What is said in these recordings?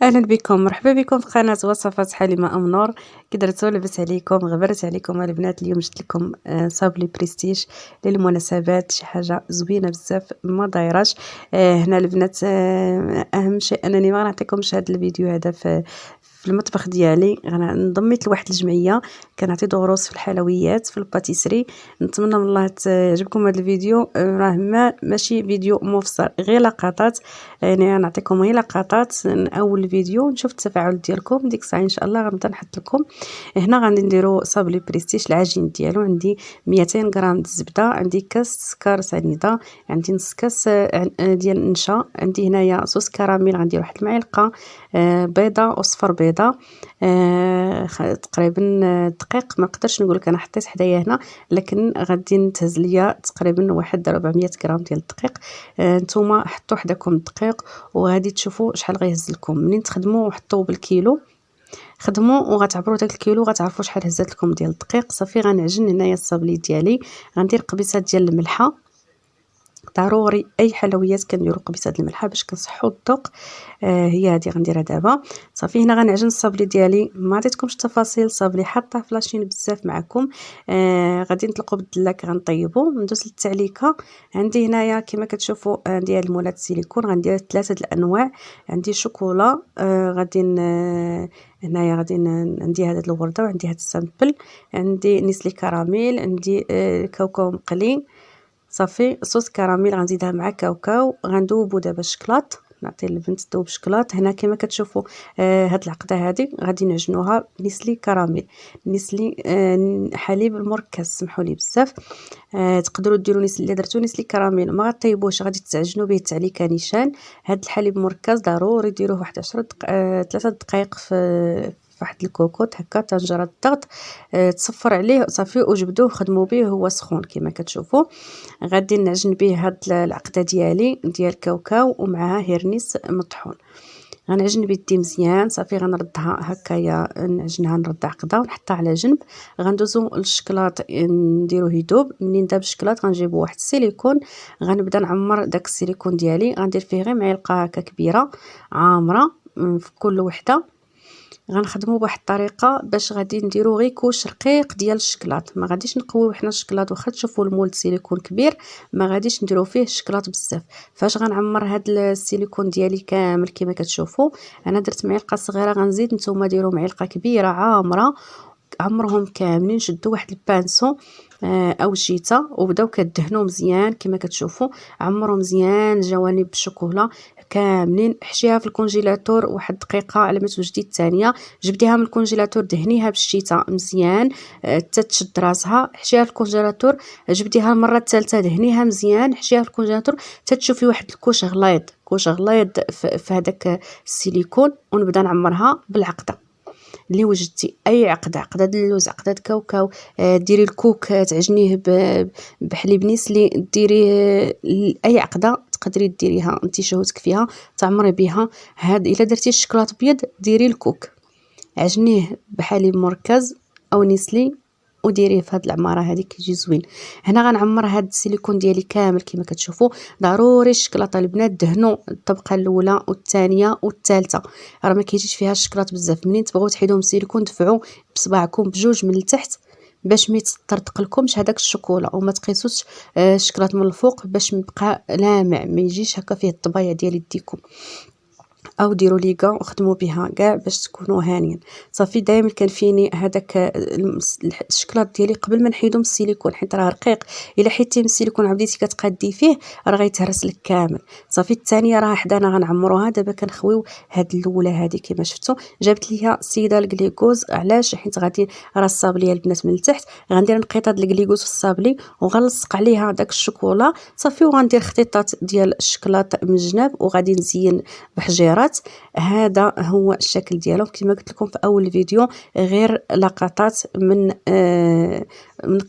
اهلا بكم، مرحبا بكم في قناه وصفات حليمه ام نور. كي درتو لبس عليكم، غبرت عليكم البنات. اليوم جبت لكم صابلي بريستيج للمناسبات، شي حاجه زوينه بزاف ما دايراش. هنا البنات، اهم شيء انني ما غنعطيكمش هذا الفيديو هذا في المطبخ ديالي. انا انضميت لواحد الجمعيه كنعطي دروس في الحلويات في الباتيسري. نتمنى من الله يعجبكم هذا الفيديو. راه ماشي فيديو مفصل، غير لقطات، يعني نعطيكم غير لقطات من اول فيديو، نشوف التفاعل ديالكم. ديك الساعه ان شاء الله غنبدا نحط لكم. هنا غادي نديرو صابلي بريستيج. العجين ديالو عندي 200 غرام الزبده، عندي كاس سكر سنيده، عندي نص كاس ديال النشا، عندي هنايا صوص كراميل غندير واحد المعلقه، بيضه وصفر بيضه، تقريبا دقيق. ما نقدرش نقول لك انا حطيت حدايا هنا، لكن غادي نتهز ليا تقريبا واحد 400 غرام ديال الدقيق. نتوما حطوا حداكم الدقيق وغادي تشوفوا شحال غيهز لكم. منين تخدموا وحطوا بالكيلو، خدموا وغتعبروا داك الكيلو، غتعرفوا شحال هزات لكم ديال الدقيق. صافي غنعجن هنايا الصابلي ديالي، غندير قبيصه ديال الملحه. ضروري اي حلويات كنديروا قبيصه الملحه باش كنصحوا الذوق. هي هذه غنديرها دابا. صافي هنا غنعجن الصابلي ديالي. ما عطيتكمش التفاصيل، الصابلي حاطه في لاشين بزاف معكم. غادي نطلقوا بالدلاك، غنطيبوا. ندوز للتعليكه. عندي هنايا كما كتشوفوا عندي هاد المولات السيليكون، غندير 3 الانواع. عندي شوكولا، هنايا عندي هذا الورده، وعندي هذا السامبل، عندي نيسلي كراميل، عندي كاوكاو مقلي. صافي صوص كراميل غنزيدها مع كاوكاو. غندوبو دابا الشكلاط، نعطي البنت تذوب الشكلاط. هنا كما كتشوفوا هاد العقده هذه غادي نعجنوها نيسلي كراميل، نيسلي حليب المركز، سمحوا لي بزاف. تقدروا ديروا نيسلي، درتو نيسلي كراميل ما غطيبوش، غادي تعجنوا به التعليكه نيشان. هاد الحليب المركز ضروري ديروه واحد 10 3 دقائق في واحد الكوكوط هكا تنجرى الضغط. تصفر عليه صافي وجبدوه خدموا به هو سخون كما كتشوفوا. غادي نعجن به هاد العقده ديالي ديال الكاوكاو ومعها هيرنيس مطحون. غنعجن بيدي مزيان. صافي غنردها هكايا، نعجنها نرد عقده ونحطها على جنب. غندوزو للشكلاط نديروه يذوب. منين داب الشكلاط غنجيبو واحد السيليكون، غنبدا نعمر داك السيليكون ديالي. غندير فيه غير معلقه هكا كبيره عامره في كل وحده. غنخدموا بواحد الطريقه باش غادي نديرو غير كوش رقيق ديال الشكلاط. ما غاديش نقويو حنا الشكلاط، واخا تشوفوا المول السيليكون كبير ما غاديش نديرو فيه الشكلاط بزاف. فاش غنعمر هاد السيليكون ديالي كامل كما كتشوفوا، انا درت معلقه صغيره، غنزيد نتوما ديروا معلقه كبيره عامره. عمرهم كاملين. شدوا واحد البانسو او شيته وبداو كدهنوا مزيان كما كتشوفوا. عمروا مزيان الجوانب بالشوكولا كاملين. حشيها في الكونجيلاتور واحد دقيقه على ما توجدي الثانيه. جبديها من الكونجيلاتور، دهنيها بالشيته مزيان حتى تشد راسها. حشيها في الكونجيلاتور، جبديها المره الثالثه، دهنيها مزيان. حشيها في الكونجيلاتور حتى تشوفي واحد الكوش غليظ، كوش غليظ في هذاك السيليكون. ونبدا نعمرها بالعقده اللي وجدتي، اي عقده، عقده اللوز، عقده كاوكاو. ديري الكوك تعجنيه بحليب نيسلي، ديري اي عقده تقدري ديريها انت شهوتك فيها تعمري بها. هاد الا درتي الشكلاط ابيض ديري الكوك، عجنيه بحليب مركز او نيسلي وديريه في هاد العماره هذه كيجي زوين. هنا غنعمر هاد السيليكون ديالي كامل كما كتشوفوا. ضروري الشكلاطه البنات دهنوا الطبقه الاولى والثانيه والثالثه، راه ما كيجيش فيها الشكلاط بزاف. منين تبغوا تحيدوا السيليكون دفعوا بصباعكم بجوج من التحت باش ما يتطرطق لكمش هذاك الشوكولا، وما تقيسوش الشكلاط من الفوق باش يبقى لامع، ما يجيش هكا فيه الطبايع ديال يديكم. او ديروا ليغا وخدموا بها كاع باش تكونوا هانيين. صافي دائما كنفيني هذاك الشكلاط ديالي قبل ما نحيدو من السيليكون، حيت راه رقيق. الا حيدتي من السيليكون عبديتي كتقادي فيه راه غيتهرس لك كامل. صافي الثانيه راه حدانا غنعمروها دابا. كنخويو هاد الاولى هذه كما شفتوا. جابت ليا السيده الكليكوز، علاش؟ حيت غادي راه الصابليه البنات من التحت غندير نقيطه د الكليكوز في الصابلي وغنلصق عليها داك الشوكولا. صافي وغندير خطيطات ديال الشكلاط من الجناب وغادي نزين بحجيرات. هذا هو الشكل ديالو كما قلت لكم في اول فيديو، غير لقطات من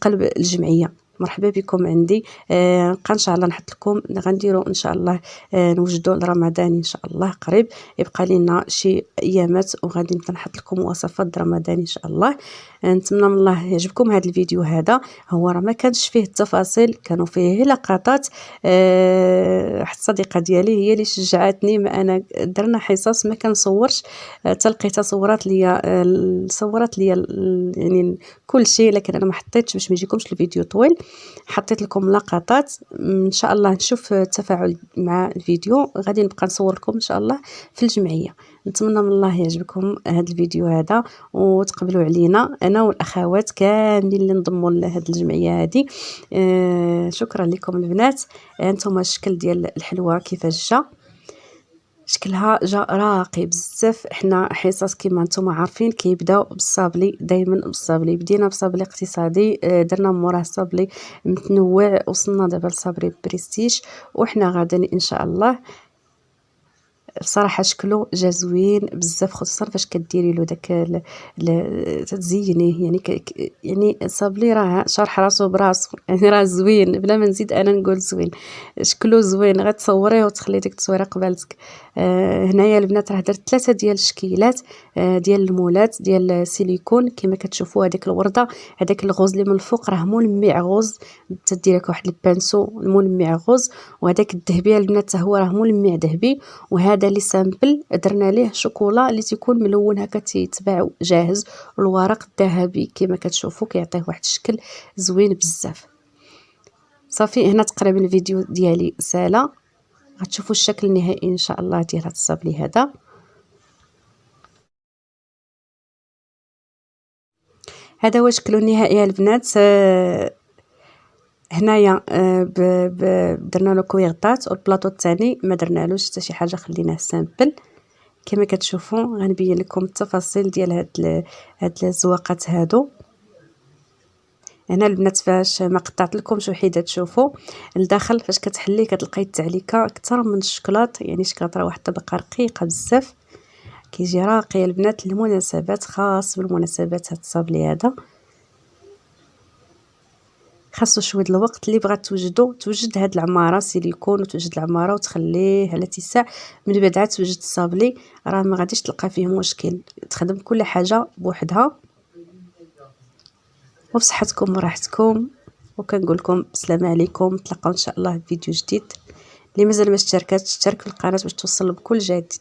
قلب الجمعيه. مرحبا بكم عندي. نبقى ان شاء الله نحط لكم، غنديروا ان شاء الله نوجدوا رمضان ان شاء الله قريب، يبقى لنا شي ايامات وغادي نبدا نحط لكم وصفات رمضان ان شاء الله. نتمنى من الله يعجبكم هذا الفيديو. هذا هو راه ما كانش فيه التفاصيل، كانوا فيه لقطات. واحد الصديقه ديالي هي اللي شجعتني، ما انا درنا حصص ما كنصورش، تلقيتها صورت لي يعني كل شيء، لكن انا ما حطيتش باش ما يجيكمش الفيديو طويل. حطيت لكم لقطات، ان شاء الله نشوف التفاعل مع الفيديو، غادي نبقى نصور لكم ان شاء الله في الجمعيه. نتمنى من الله يعجبكم هذا الفيديو هذا، وتقبلوا علينا انا والاخوات كاملين اللي انضموا لهذه الجمعيه هذه. شكرا لكم البنات. انتم الشكل ديال الحلوه كيفاش جا، شكلها جا راقي بزاف. حنا حصص كما نتوما عارفين كيبداو بالصابلي، دائما بالصابلي. بدينا بصابلي اقتصادي، درنا موراه صابلي متنوع، وصلنا دابا لصابلي بريستيج، وحنا غاديين ان شاء الله. بصراحه شكله جا زوين بزاف، خصوصا فاش كديري له داك تزينيه، يعني يعني صابلي راه شارح راسو براسو، يعني راه زوين بلا ما نزيد انا نقول زوين. شكله زوين، غتصوريه وتخلي ديك التصويره قبالتك. هنايا البنات راه درت 3 ديال الشكيلات ديال المولات ديال السيليكون كما كتشوفوا. هذيك الورده، هذاك الغوز اللي من الفوق راه ملمع غوز، تدير لك واحد البانسو ملمع غوز، وهذاك الذهبي البنات حتى هو راه ملمع ذهبي. وهذا اللي سامبل درنا ليه شوكولا اللي تيكون ملون هكا تيتباع جاهز، الورق الذهبي كما كتشوفوا كيعطيه واحد الشكل زوين بزاف. صافي هنا تقريبا الفيديو ديالي سالا، غتشوفوا الشكل النهائي ان شاء الله ديال هذا الصابلي هذا. هذا هو شكله النهائي البنات. هنايا درنا له كويغطات، والبلاطو الثاني ما درنالوش حتى شي حاجه، خليناه سامبل. كما كتشوفوا غنبين لكم التفاصيل ديال هاد الزواقات هادو. هنا البنات فاش ما قطعت لكمش وحيده تشوفوا لداخل، فاش كتحلي كتلقاي التعليكه اكثر من الشكلاط، يعني الشكلاط راه واحد الطبقه رقيقه بزاف، كيجي راقي البنات للمناسبات، خاص بالمناسبات. هاد الصابلي هذا خاصو شويه الوقت، اللي بغات توجد هاد العماره سيليكون، وتوجد العماره وتخليه على اتساع، من بعد عاد توجد الصابلي، راه ما غاديش تلقى فيه مشكل، تخدم كل حاجه بوحدها. وبصحتكم وراحتكم، وكنقول لكم السلام عليكم، نتلاقاو ان شاء الله في فيديو جديد. اللي مازال ما اشتركش اشترك في القناه باش توصل بكل جديد.